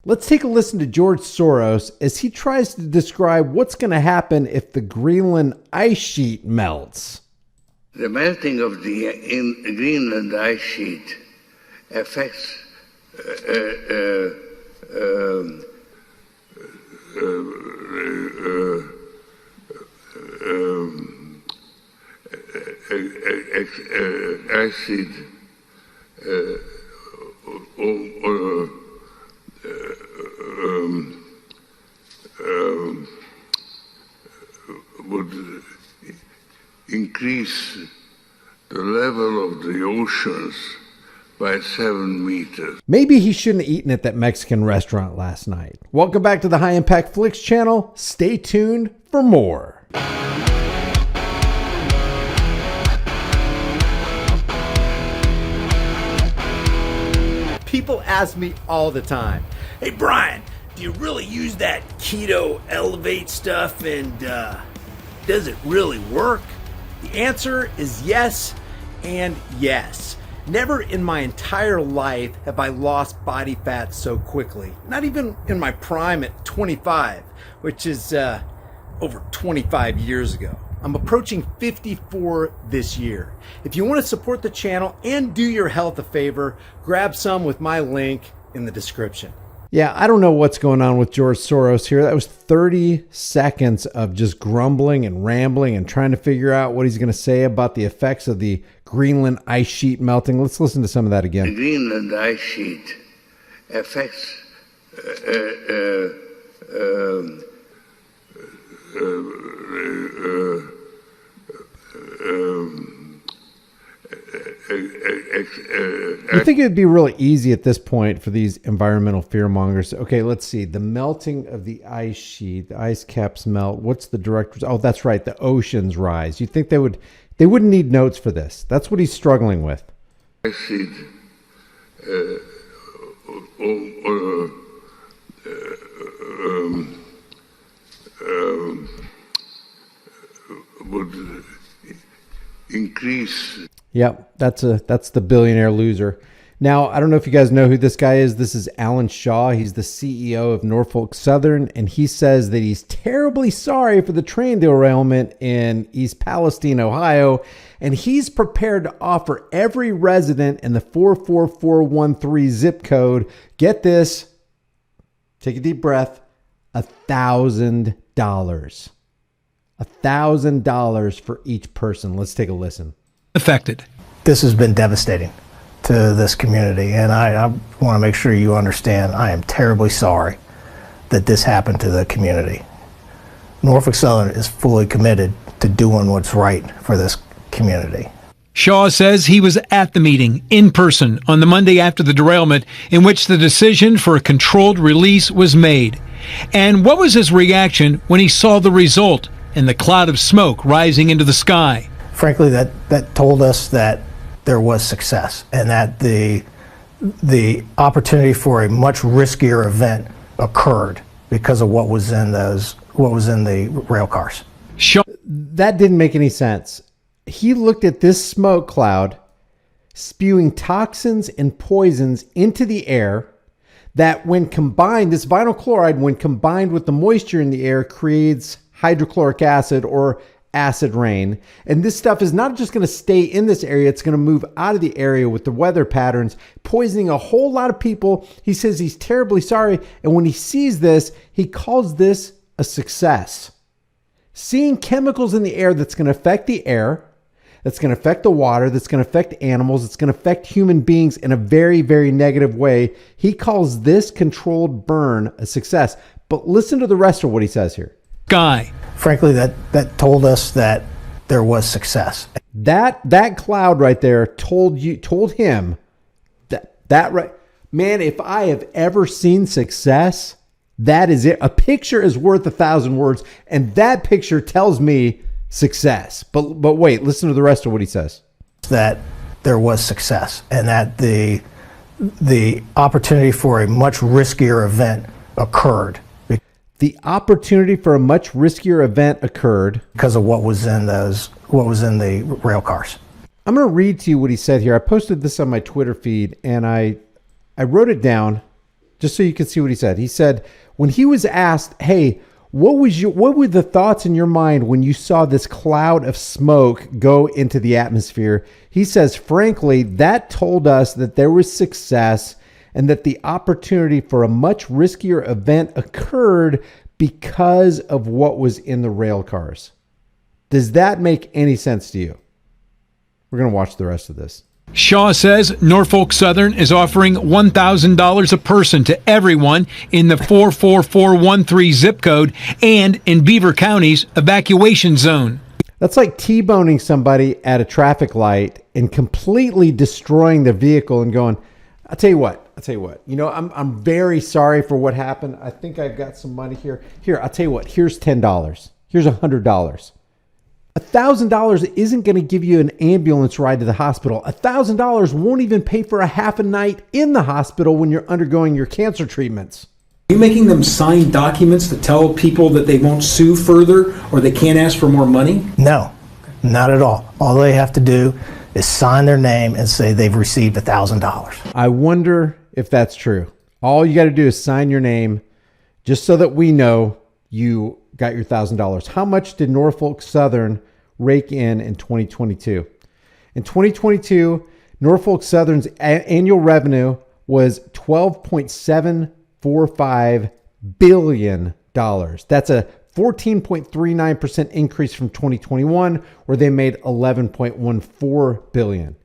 Let's take a listen to George Soros as he tries to describe what's going to happen if the Greenland ice sheet melts. The melting of the Greenland ice sheet affects acid would increase the level of the oceans by 7 meters. Maybe he shouldn't have eaten at that Mexican restaurant last night. Welcome back to the High Impact Flicks channel. Stay tuned for more. People ask me all the time, "Hey Brian, do you really use that keto elevate stuff and does it really work?" The answer is yes and yes. Never in my entire life have I lost body fat so quickly. Not even in my prime at 25, which is over 25 years ago. I'm approaching 54 this year. If you want to support the channel and do your health a favor, grab some with my link in the description. Yeah, I don't know what's going on with George Soros here. That was 30 seconds of just grumbling and rambling and trying to figure out what he's going to say about the effects of the Greenland ice sheet melting. Let's listen to some of that again. The Greenland ice sheet affects You think it'd be really easy at this point for these environmental fearmongers? Okay, let's see. The melting of the ice sheet, the ice caps melt. What's the direct result? Oh, that's right. The oceans rise. You think they wouldn't need notes for this. That's what he's struggling with. Acid would increase. Yep, that's the billionaire loser. Now, I don't know if you guys know who this guy is. This is Alan Shaw. He's the CEO of Norfolk Southern, and he says that he's terribly sorry for the train derailment in East Palestine, Ohio, and he's prepared to offer every resident in the 44413 zip code, get this, take a deep breath, $1,000. $1,000 for each person. Let's take a listen. Affected. This has been devastating to this community, and I want to make sure you understand I am terribly sorry that this happened to the community. Norfolk Southern is fully committed to doing what's right for this community. Shaw says he was at the meeting in person on the Monday after the derailment in which the decision for a controlled release was made. And what was his reaction when he saw the result and the cloud of smoke rising into the sky? Frankly, that told us that there was success and that the opportunity for a much riskier event occurred because of what was in the rail cars. That didn't make any sense. He looked at this smoke cloud spewing toxins and poisons into the air that when combined, this vinyl chloride, when combined with the moisture in the air, creates hydrochloric acid or acid rain. And this stuff is not just going to stay in this area, it's going to move out of the area with the weather patterns, poisoning a whole lot of people. He says he's terribly sorry. And when he sees this, he calls this a success. Seeing chemicals in the air that's going to affect the air, that's going to affect the water, that's going to affect animals, it's going to affect human beings in a very, very negative way. He calls this controlled burn a success. But listen to the rest of what he says here. Guy. Frankly, that told us that there was success. That cloud right there told him that right, man, if I have ever seen success, that is it. A picture is worth 1,000 words, and that picture tells me success. But wait, listen to the rest of what he says. That there was success, and that the opportunity for a much riskier event occurred. The opportunity for a much riskier event occurred because of what was in the rail cars. I'm going to read to you what he said here. I posted this on my Twitter feed, and I wrote it down just so you can see what he said. He said, when he was asked, hey, what were the thoughts in your mind when you saw this cloud of smoke go into the atmosphere? He says, frankly, that told us that there was success and that the opportunity for a much riskier event occurred because of what was in the rail cars. Does that make any sense to you? We're going to watch the rest of this. Shaw says Norfolk Southern is offering $1,000 a person to everyone in the 44413 zip code and in Beaver County's evacuation zone. That's like T-boning somebody at a traffic light and completely destroying their vehicle and going, I'll tell you what, you know, I'm very sorry for what happened. I think I've got some money here. Here, I'll tell you what, here's $10. Here's $100. $1,000 isn't going to give you an ambulance ride to the hospital. $1,000 won't even pay for a half a night in the hospital when you're undergoing your cancer treatments. Are you making them sign documents to tell people that they won't sue further or they can't ask for more money? No, not at all. All they have to do is sign their name and say they've received $1,000. I wonder if that's true. All you got to do is sign your name just so that we know you got your $1,000. How much did Norfolk Southern rake in 2022? In 2022, Norfolk Southern's annual revenue was $12.745 billion. That's a 14.39% increase from 2021, where they made $11.14 billion.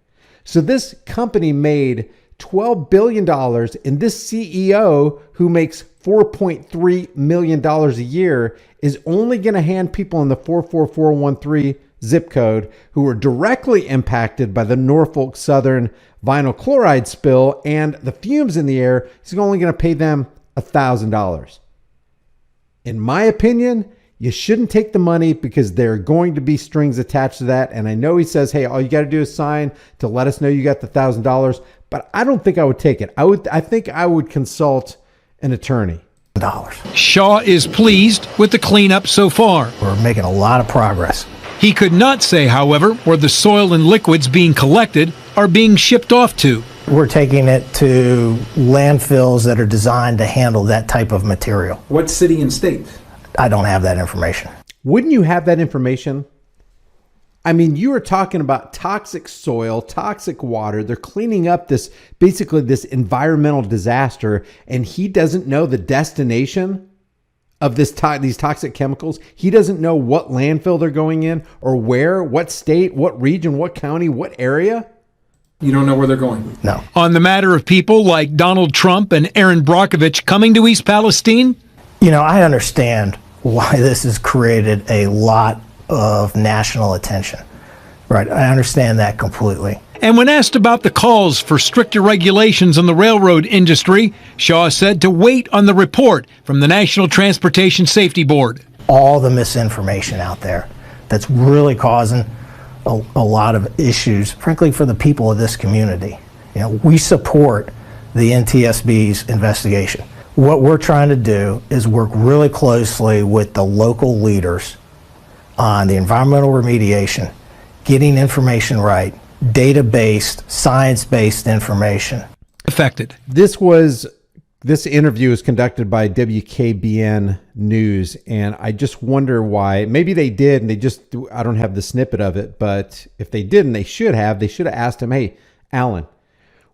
So this company made $12 billion, and this CEO, who makes $4.3 million a year, is only going to hand people in the 44413 zip code who were directly impacted by the Norfolk Southern vinyl chloride spill and the fumes in the air, he's only going to pay them $1,000. In my opinion, you shouldn't take the money because there are going to be strings attached to that. And I know he says, hey, all you got to do is sign to let us know you got the $1,000, but I don't think I would take it. I think I would consult an attorney. Shaw is pleased with the cleanup so far. We're making a lot of progress. He could not say, however, where the soil and liquids being collected are being shipped off to. We're taking it to landfills that are designed to handle that type of material. What city and state? I don't have that information. Wouldn't you have that information? I mean, you are talking about toxic soil, toxic water. They're cleaning up this environmental disaster, and he doesn't know the destination of these toxic chemicals. He doesn't know what landfill they're going in, or where, what state, what region, what county, what area. You don't know where they're going? No. On the matter of people like Donald Trump and Aaron Brockovich coming to East Palestine? You know, I understand why this has created a lot of national attention. Right. I understand that completely. And when asked about the calls for stricter regulations on the railroad industry, Shaw said to wait on the report from the National Transportation Safety Board. All the misinformation out there that's really causing a lot of issues, frankly, for the people of this community. You know, we support the NTSB's investigation. What we're trying to do is work really closely with the local leaders on the environmental remediation, getting information right, data-based, science-based information. Affected. This interview is conducted by WKBN News, and I just wonder why. Maybe they did, and I don't have the snippet of it, but if they didn't, they should have asked him, hey, Alan,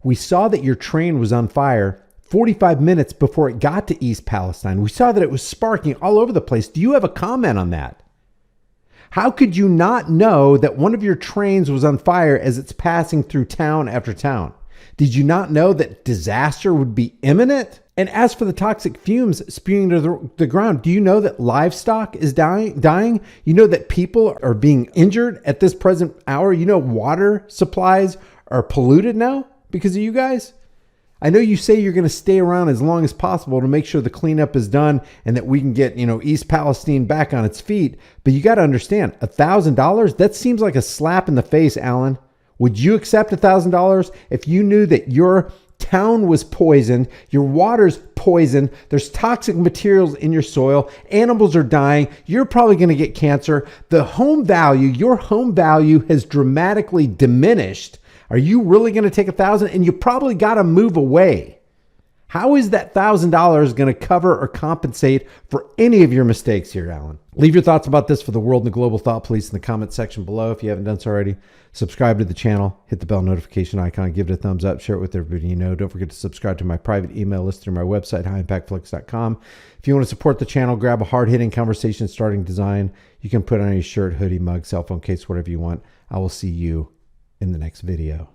we saw that your train was on fire 45 minutes before it got to East Palestine. We saw that it was sparking all over the place. Do you have a comment on that? How could you not know that one of your trains was on fire as it's passing through town after town? Did you not know that disaster would be imminent? And as for the toxic fumes spewing to the ground, do you know that livestock is dying? You know that people are being injured at this present hour? You know water supplies are polluted now because of you guys? I know you say you're going to stay around as long as possible to make sure the cleanup is done and that we can get, East Palestine back on its feet. But you got to understand, $1,000, that seems like a slap in the face, Alan. Would you accept $1,000 if you knew that your town was poisoned, your water's poisoned, there's toxic materials in your soil, animals are dying, you're probably going to get cancer, your home value has dramatically diminished? Are you really going to take $1,000? And you probably got to move away. How is that $1,000 going to cover or compensate for any of your mistakes here, Alan? Leave your thoughts about this for the world and the global thought police in the comment section below. If you haven't done so already, subscribe to the channel, hit the bell notification icon, give it a thumbs up, share it with everybody you know. Don't forget to subscribe to my private email list through my website, highimpactflix.com. If you want to support the channel, grab a hard-hitting conversation starting design. You can put on a shirt, hoodie, mug, cell phone case, whatever you want. I will see you in the next video.